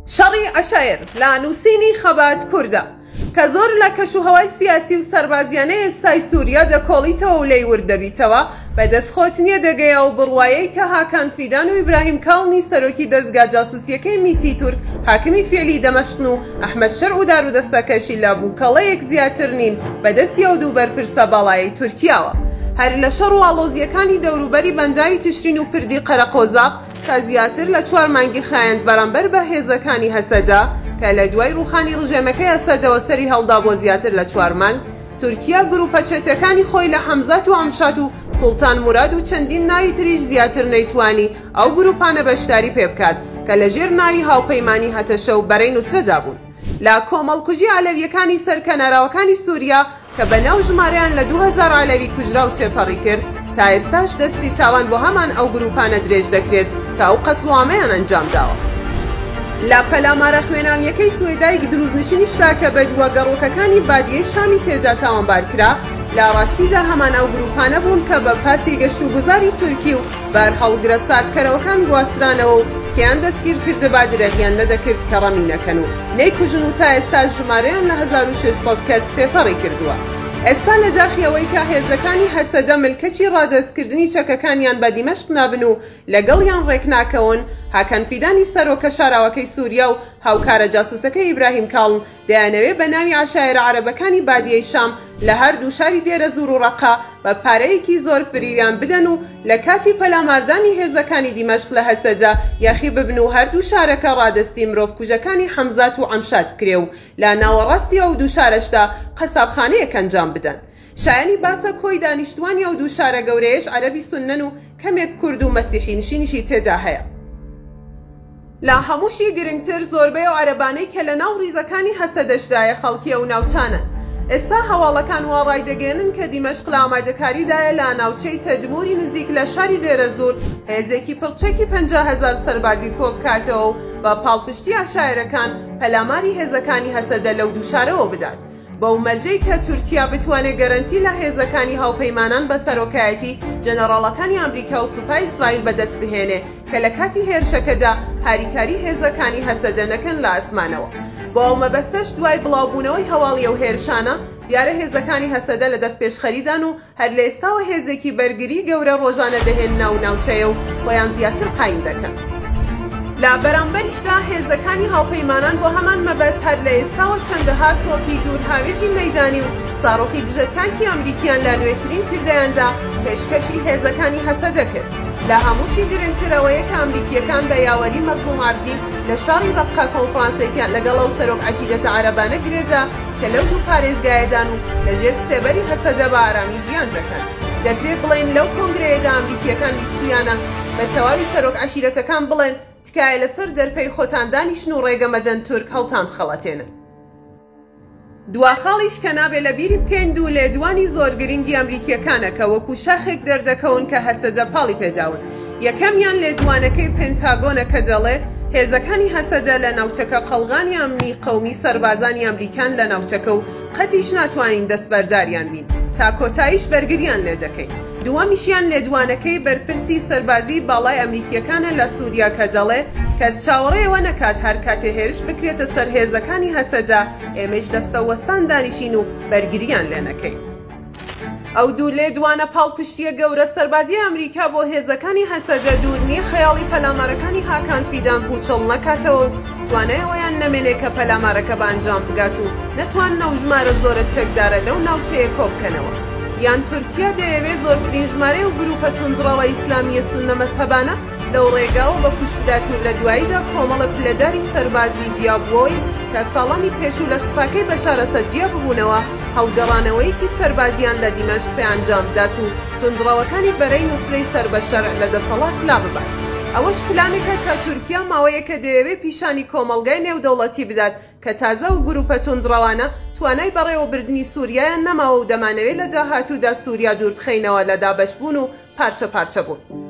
شەڕی عەشایر لە نووسینی خەبات کوردە کە زۆر لە کەشوهەوای سیاسی و سەربازیانەی ئێستای سووریا دەکۆڵیتەوە و لێی وردەبیتەوە بەدەستخۆتنیە دەگەیە و بڕوایەی کە هاکان فیدان و ئیبراهیم کاڵنی سەرۆکی دەستگا جاسووسیەکەی میتی تورک حاکمی فێلی دەمەشقن و ئەحمەد شەرع و دارودەستەکەشی لەبوو کەڵەیەک زیاتر نین بەدەستی ئەو دوو بەرپرسە باڵایی تورکیاوە هەر لە شەڕ و ئاڵۆزیەکانی دەوروبەری بەنداوی تشرین و پردی قەرەقۆزاق کە زیاتر لە 4 مانگی خایەند بەرامبەر بە هێزەکانی هەسەدا کە لە دوای ڕووخانی ڕژێمەکەی ئەسەدەوە سەری هەڵدا بۆ زیاتر لە 4 مانگ تورکیا گروپە چێتەکانی خۆی لە حەمزات و ئەمشات و سوڵتان موراد و چەندین ناوی تریش زیاتر نەیتوانی ئەو گروپانە بەشداری پێ بکات کە لەژێر ناوی هاوپەیمانی هەتەشە و بەرەی نووسرەدا بوون لە کۆمەڵکوژی عەلەویەکانی سەرکەناراوەکانی سووریا کە بەناو ژمارەیان لە 2000 عەلەوی کوژرا و تێپەڕی کرد تا ئێستاش دەستی چاوان بۆ هەمان ئەو گروپانە درێژ دەکرێت کە ئەو قەتڵوعامەیان ئەنجام داوە لە پەلامارە خوێناویەکەی سوێدای دروستنشینیشدا کە بەدووە گەڕۆکەکانی بادیەی شامی تێدا تاوانبار کرا لە ڕاستیدا هەمان ئەو گروپانە بوون کە بە پاسی گەشتوگوزاری تورکی و بەرهەڵگرە ساردکەرەوەکان گواسترانەوە و کیان دەستگیر کرد بادرەریان نەدەکرد کە ڕەمی نەکەن و نەیکوژن و تا ئێستا ژمارەیان لە 1600 کەس تێپەڕی کردووە ئێستا لە داخیەوەی کە هێزەکانی هەسەدە ملکەچی ڕادەستکردنی چەکەکانیان بە دیمەشق نابن و لەگەڵیان ڕێکناکەون هاکان فیدانی سەرۆکە شاراوەکەی سووریا و هاوکارە جاسووسەکەی ئیبراهیم کاڵن دەیانەوێت بە ناوی عەشایرە عەرەبەکانی بادیەی شام لە هەردوو شاری دێرە زوور و ڕەقا بە پارەیەکی زۆر فریویان بدەن و لە کاتی پەلاماردانی هێزەکانی دیمەشق لە هەسەدا یاخی ببن و هەردوو شارەکە ڕادەستی مرۆڤکوژەکانی حەمزات و ئەمشات بکرێ و لە ناوەڕاستی ئەو دوو شارەشدا قەسابخانەیەک ئەنجام بدەن شایانی باسە کۆی دانیشتوانی ئەو دوو شارە گەورەیەش عەرەبی سوننەن و کەمێک کورد و مەسیحی نشینیشی تێدا هەیە لە هەمووشی گرنگتر زۆربەی و عەرەبانەی کە لە ناو ڕیزەکانی هەسەدەشدایە خەڵکیە و ناوچانن ئێستا هەواڵەکان وا ڕایدەگەێنن کە دیمەشق لە ئامادەکاریدایە لە ناوچەی تەدموری نزیک لە شاری دێرە زوور هێزێکی پڕچەکی 50,000 سەربازی کۆ بکاتەوە و بە پاڵپشتی عەشایرەکان پەلاماری هێزەکانی هەسەدە لەو دوو شارەوە بدات بەو مەرجەی کە تورکیا بتوانێت گەرەنتی لە هێزەکانی هاوپەیمانان بە سەرۆکایەتی جەنەڕاڵەکانی ئەمریکا و سوپای ئیسرائیل بەدەست بهێنێ کە لە کاتی هێرشەکەدا هاریکاری هێزەکانی هەسەدە نەکەن لە ئاسمانەوە بۆ ئەو مەبەستەش دوای بڵاوبوونەوەی هەواڵیە و هێرشانە دیارە هێزەکانی هەسەدە لە دەست پێشخەریدان و هەر لە ئێستاوە هێزێکی بەرگری گەورە ڕۆژانە دەهێن ناو ناوچەیە و خۆیان زیاتر قایم دەکەن لە بەرامبەریشدا هێزەکانی هاوپەیمانان بۆ هەمان مەبەست هەر لە ئێستاوە چەندەها تۆپی دوورهاوێژی مەیدانی و ساڕۆخی دژە تانکی ئەمریکیان لە نوێترین کردەیاندا پێشکەشی هێزەکانی هەسەدە کرد لە هەمووشی گرنگترەوەیە کە ئەمریکیەکان بە یاوەری مەزلوم عەبدی لە شاری ڕەققا کۆنفرانسێکیان لەگەڵ ئەو سەرۆک عەشیرەتە عەرەبانە گرێدا کە لەو دوو پارێزگایەدان و لەژێر سێبەری هەسەدە بە ئارامی ژیان دەکەن دەکرێت بڵێن لەو کۆنگرەیەدا ئەمریکیەکان ویستیانە بە تەواوی سەرۆک عەشیرەتەکان بڵێن تکایە لەسەر دەرپەی خۆتان دانیشن و ڕێگەمەدەن تورک هەڵتان بخەڵەتێنن دواخاڵیش کە نابێ لە بیری بکەین دوو لێدوانی زۆر گرنگی ئەمریکیەکانە کە وەکو شاخێک دەردەکەون کە هەسەدە پاڵی پێداون یەکەمیان لێدوانەکەی پێنتاگۆنە کە دەڵێ هێزەکانی هەسەدە لە ناوچەکە قەڵغانی ئەمنی قەومی سەربازانی ئەمریکان لە ناوچەکە و قەتیش ناتوانین دەستبەرداریان بین تا کۆتاییش بەرگریان لێ دەکەین دووەمیشیان لێدوانەکەی بەرپرسی سەربازی باڵای ئەمریکیەکانە لە سووریا کە دەڵێ کەس چاوەڕێەوە نەکات هەر کاتێ هێرش بکرێتە سەر هێزەکانی هەسەدا ئێمەش دەستەوەستان دانیشین و بەرگریان لێ نەکەین ئەو دوو لێدوانە پاڵپشتیە گەورە سەربازی ئەمریکا بۆ هێزەکانی هەسەدە دوور نییە خەیاڵی پەلامارەکانی هاکان فیدان پوچەڵ نەکاتەوە توانایەوەیان نەمێنێ کە پەلامارەکە بە ئەنجام بگات و نەتواننە و ژمارە زۆرە چەکدارە لەو ناوچەیە کۆ بکەنەوە یان تورکیا دەیەوێت زۆرترین ژمارەی و گروپە توندڕەوە ئیسلامیە سوننە مەزهەبانە لەو ڕێگاوە بە کوش بدات و لە دواییدا کۆمەڵە پلەداری سەربازی جیاببووەوەی کە ساڵانی پێشوو لە سوپاکەی بەشار ئەسەد جیا ببوونەوە هەڵگەڕانەوەیەکی سەربازیان لە دیمەشق پێ ئەنجام بدات و توندڕەوەکانی بەرەی نووسرەی سەربەشەر لە دەسەڵات لا ببات ئەوەش پلانێکە کە تورکیا ماوەیەکە دەیەوێت پیشانی کۆمەڵگای نێودەوڵەتی بدات کە تازە و گروپە توندڕەوانە توانای بەڕێوەبردنی سووریایان نەماوە و دەمانەوێت لە داهاتوودا سووریا دوور بخەینەوە لە دابەشبوون و پارچە پارچە بوون